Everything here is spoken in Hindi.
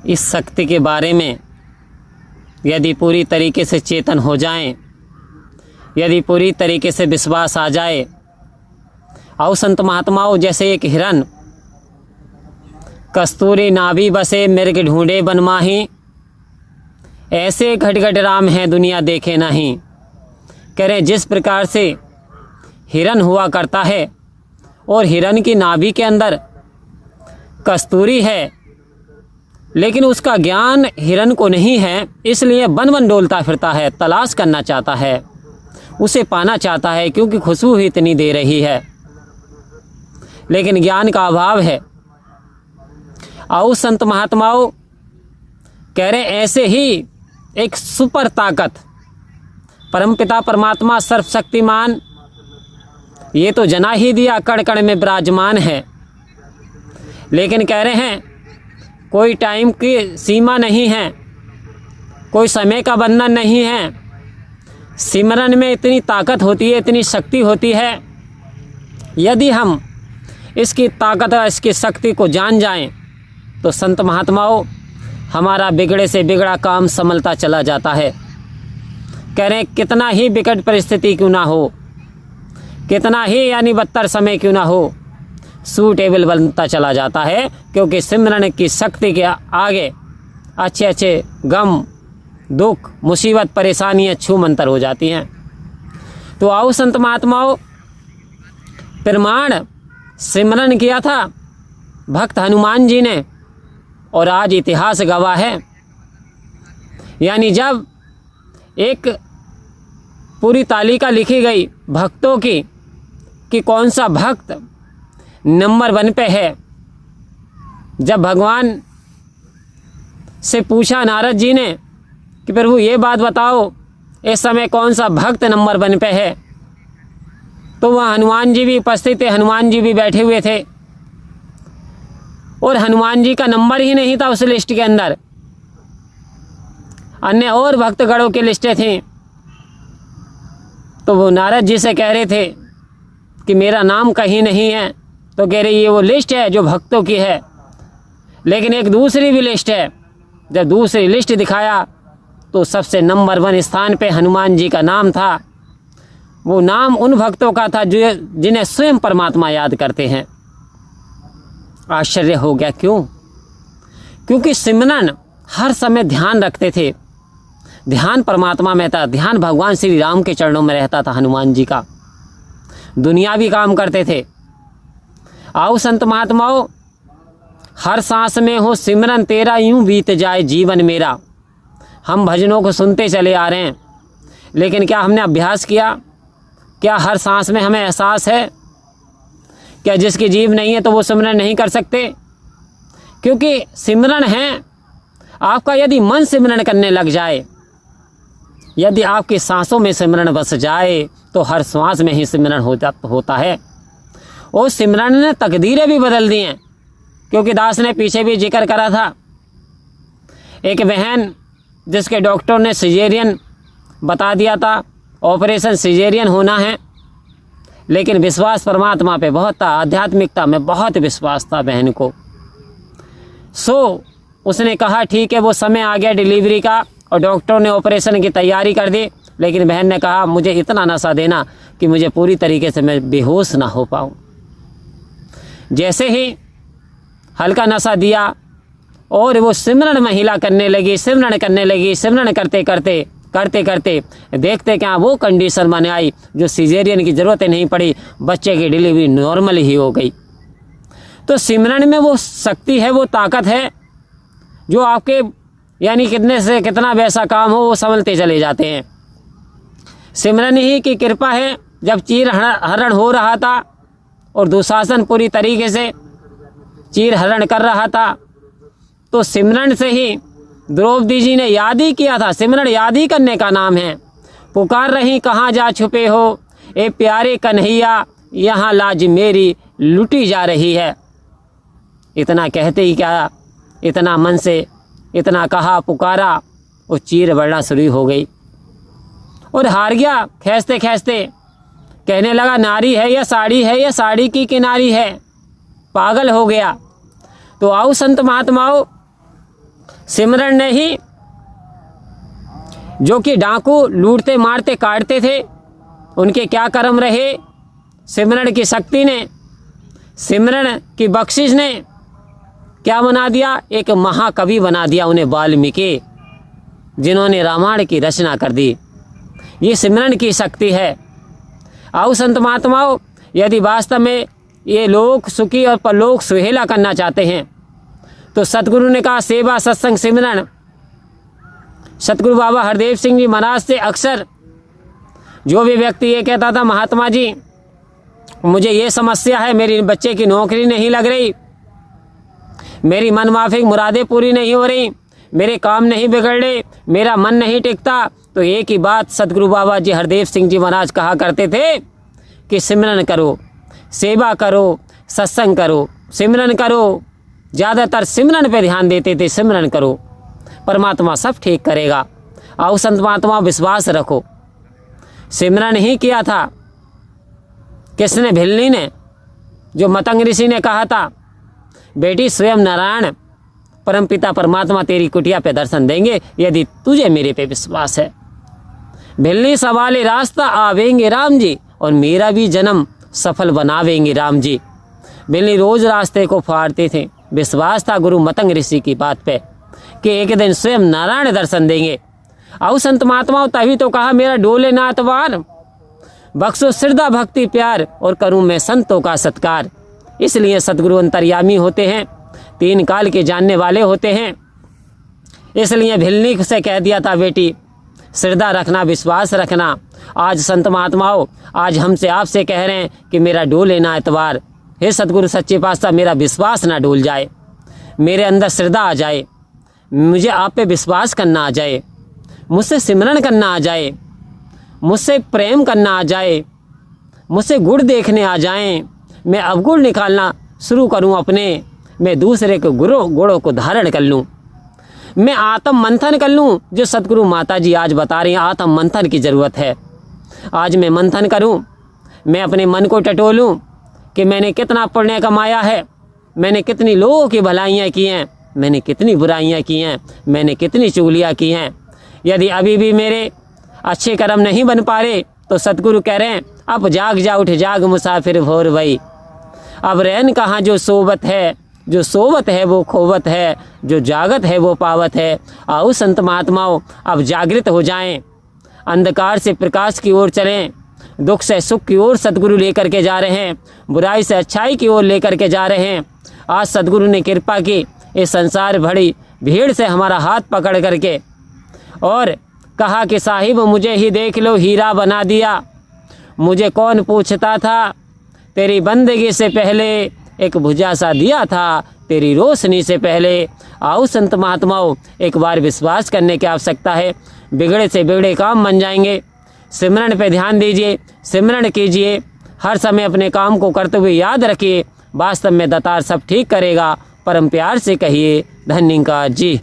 इस शक्ति के बारे में यदि पूरी तरीके से चेतन हो जाएं, यदि पूरी तरीके से विश्वास आ जाए, और संत महात्माओं जैसे एक हिरन कस्तूरी नाभि बसे मृग ढूंढे बन माही, ऐसे घट घट राम हैं दुनिया देखे नहीं। कह रहे जिस प्रकार से हिरन हुआ करता है और हिरन की नाभि के अंदर कस्तूरी है, लेकिन उसका ज्ञान हिरन को नहीं है, इसलिए बन बन डोलता फिरता है, तलाश करना चाहता है, उसे पाना चाहता है, क्योंकि खुशबू ही इतनी दे रही है, लेकिन ज्ञान का अभाव है। और संत महात्माओं कह रहे ऐसे ही एक सुपर ताकत परमपिता परमात्मा सर्वशक्तिमान ये तो जना ही दिया, कण कण में विराजमान है, लेकिन कह रहे हैं कोई टाइम की सीमा नहीं है, कोई समय का बंधन नहीं है। सिमरन में इतनी ताकत होती है, इतनी शक्ति होती है, यदि हम इसकी ताकत और इसकी शक्ति को जान जाएं तो संत महात्माओं हमारा बिगड़े से बिगड़ा काम संभलता चला जाता है। कह रहे हैं कितना ही विकट परिस्थिति क्यों ना हो, कितना ही यानी बदतर समय क्यों ना हो, सूटेबल बनता चला जाता है, क्योंकि सिमरन की शक्ति के आगे अच्छे अच्छे गम दुख मुसीबत परेशानियाँ छू मंतर हो जाती हैं। तो आओ संत महात्माओं, प्रमाण सिमरन किया था भक्त हनुमान जी ने, और आज इतिहास गवाह है। यानी जब एक पूरी तालिका लिखी गई भक्तों की कि कौन सा भक्त नंबर 1 पे है, जब भगवान से पूछा नारद जी ने कि प्रभु ये बात बताओ इस समय कौन सा भक्त नंबर 1 पे है, तो वह हनुमान जी भी उपस्थित थे, हनुमान जी भी बैठे हुए थे, और हनुमान जी का नंबर ही नहीं था उस लिस्ट के अंदर, अन्य और भक्तगणों की लिस्टें थीं। तो वो नारद जी से कह रहे थे कि मेरा नाम कहीं नहीं है, तो कह रहे ये वो लिस्ट है जो भक्तों की है, लेकिन एक दूसरी भी लिस्ट है। जब दूसरी लिस्ट दिखाया तो सबसे नंबर 1 स्थान पे हनुमान जी का नाम था। वो नाम उन भक्तों का था जो जिन्हें स्वयं परमात्मा याद करते हैं। आश्चर्य हो गया, क्यों? क्योंकि सिमरन हर समय ध्यान रखते थे, ध्यान परमात्मा में था, ध्यान भगवान श्री राम के चरणों में रहता था हनुमान जी का, दुनियावी काम करते थे। आओ संत महात्माओं, हर सांस में हो सिमरन तेरा, यूं बीत जाए जीवन मेरा। हम भजनों को सुनते चले आ रहे हैं, लेकिन क्या हमने अभ्यास किया? क्या हर सांस में हमें एहसास है? क्या जिसकी जीव नहीं है तो वो सिमरन नहीं कर सकते? क्योंकि सिमरन है आपका, यदि मन सिमरन करने लग जाए, यदि आपकी सांसों में सिमरन बस जाए तो हर श्वास में ही सिमरन होता है। और सिमरन ने तकदीरें भी बदल दी हैं, क्योंकि दास ने पीछे भी जिक्र करा था, एक बहन जिसके डॉक्टर ने सिजेरियन बता दिया था, ऑपरेशन सिजेरियन होना है, लेकिन विश्वास परमात्मा पे बहुत था, आध्यात्मिकता में बहुत विश्वास था बहन को। सो उसने कहा ठीक है, वो समय आ गया डिलीवरी का, और डॉक्टर ने ऑपरेशन की तैयारी कर दी, लेकिन बहन ने कहा मुझे इतना नशा देना कि मुझे पूरी तरीके से मैं बेहोश ना हो पाऊँ। जैसे ही हल्का नशा दिया और वो सिमरन महिला करने लगी, सिमरन करने लगी, सिमरन करते करते करते करते देखते क्या वो कंडीशन बन आई जो सिजेरियन की ज़रूरत नहीं पड़ी, बच्चे की डिलीवरी नॉर्मल ही हो गई। तो सिमरन में वो शक्ति है, वो ताकत है जो आपके यानी कितने से कितना वैसा काम हो वो संभलते चले जाते हैं। सिमरन ही की कृपा है। जब चीर हरण हो रहा था और दुशासन पूरी तरीके से चीर हरण कर रहा था, तो सिमरन से ही द्रौपदी जी ने याद ही किया था। सिमरन याद ही करने का नाम है। पुकार रही कहाँ जा छुपे हो, ए प्यारे कन्हैया, यहाँ लाज मेरी लुटी जा रही है। इतना कहते ही क्या, इतना मन से इतना कहा, पुकारा, और चीर बढ़ना शुरू हो गई और हार गया। खींचते खींचते कहने लगा नारी है या साड़ी है, या साड़ी की किनारी है, पागल हो गया। तो आओ संत महात्माओं, सिमरन ने ही जो कि डाकू लूटते मारते काटते थे, उनके क्या कर्म रहे। सिमरन की शक्ति ने, सिमरन की बख्शिश ने क्या बना दिया, एक महाकवि बना दिया उन्हें वाल्मीकि, जिन्होंने रामायण की रचना कर दी। ये सिमरन की शक्ति है। आओ संत महात्माओं, यदि वास्तव में ये लोक सुखी और परलोक सुहेला करना चाहते हैं तो सतगुरु ने कहा सेवा सत्संग सिमरन। सतगुरु बाबा हरदेव सिंह जी महाराज से अक्सर जो भी व्यक्ति ये कहता था, महात्मा जी मुझे ये समस्या है, मेरी बच्चे की नौकरी नहीं लग रही, मेरी मनमाफिक मुरादें पूरी नहीं हो रही, मेरे काम नहीं बिगड़ रहे, मेरा मन नहीं टिकता, तो एक ही बात सतगुरु बाबा जी हरदेव सिंह जी महाराज कहा करते थे कि सिमरन करो, सेवा करो, सत्संग करो, सिमरन करो। ज़्यादातर सिमरन पे ध्यान देते थे, सिमरन करो, परमात्मा सब ठीक करेगा। आओ संत महात्मा विश्वास रखो। सिमरन ही किया था किसने, भिल्ली ने, जो मतंग ऋषि ने कहा था बेटी स्वयं नारायण परमपिता परमात्मा तेरी कुटिया पे दर्शन देंगे यदि तुझे मेरे पे विश्वास है। भिल्ली सवाले रास्ता आवेंगे राम जी, और मेरा भी जन्म सफल बनावेंगे राम जी। भिल्ली रोज रास्ते को फाड़ते थे, विश्वास था गुरु मतंग ऋषि की बात पे कि एक दिन स्वयं नारायण दर्शन देंगे। आओ संत महात्माओं, तभी तो कहा मेरा डोले ना अतवार, बख्शो श्रद्धा भक्ति प्यार, और करूं मैं संतों का सत्कार। इसलिए सतगुरु अंतर्यामी होते हैं, तीन काल के जानने वाले होते हैं। इसलिए भिल्ली से कह दिया था बेटी श्रद्धा रखना, विश्वास रखना। आज संत महात्माओं, आज हमसे आपसे कह रहे हैं कि मेरा डोले ना एतवार। हे सतगुरु सच्चे पातशाह, मेरा विश्वास ना डोल जाए, मेरे अंदर श्रद्धा आ जाए, मुझे आप पे विश्वास करना आ जाए, मुझसे सिमरन करना आ जाए, मुझसे प्रेम करना आ जाए, मुझसे गुण देखने आ जाएं, मैं अवगुण निकालना शुरू करूं अपने, मैं दूसरे के गुणों को धारण कर लूं, मैं आत्म मंथन कर लूं। जो सतगुरु माता जी आज बता रही हैं, आत्म मंथन की ज़रूरत है। आज मैं मंथन करूं, मैं अपने मन को टटोलूं कि मैंने कितना पुण्य कमाया है, मैंने कितनी लोगों की भलाइयाँ की हैं, मैंने कितनी बुराइयाँ की हैं, मैंने कितनी चुगलियाँ की हैं। यदि अभी भी मेरे अच्छे कर्म नहीं बन पा रहे तो सतगुरु कह रहे हैं अब जाग जा उठ जाग मुसाफिर भोर भई, अब रहन कहाँ जो सोबत है, जो सोबत है वो खोवत है, जो जागत है वो पावत है। आओ संत महात्माओं, अब जागृत हो जाएं, अंधकार से प्रकाश की ओर चलें, दुख से सुख की ओर सतगुरु लेकर के जा रहे हैं, बुराई से अच्छाई की ओर लेकर के जा रहे हैं। आज सतगुरु ने कृपा की, इस संसार भरी भीड़ से हमारा हाथ पकड़ करके और कहा कि साहिब मुझे ही देख लो, हीरा बना दिया, मुझे कौन पूछता था, तेरी बंदगी से पहले एक भुजा सा दिया था, तेरी रोशनी से पहले। आओ संत महात्माओं, एक बार विश्वास करने की आवश्यकता है, बिगड़े से बिगड़े काम बन जाएंगे। सिमरन पे ध्यान दीजिए, सिमरन कीजिए, हर समय अपने काम को करते हुए याद रखिए, वास्तव में दातार सब ठीक करेगा। परम प्यार से कहिए धन्यवाद जी।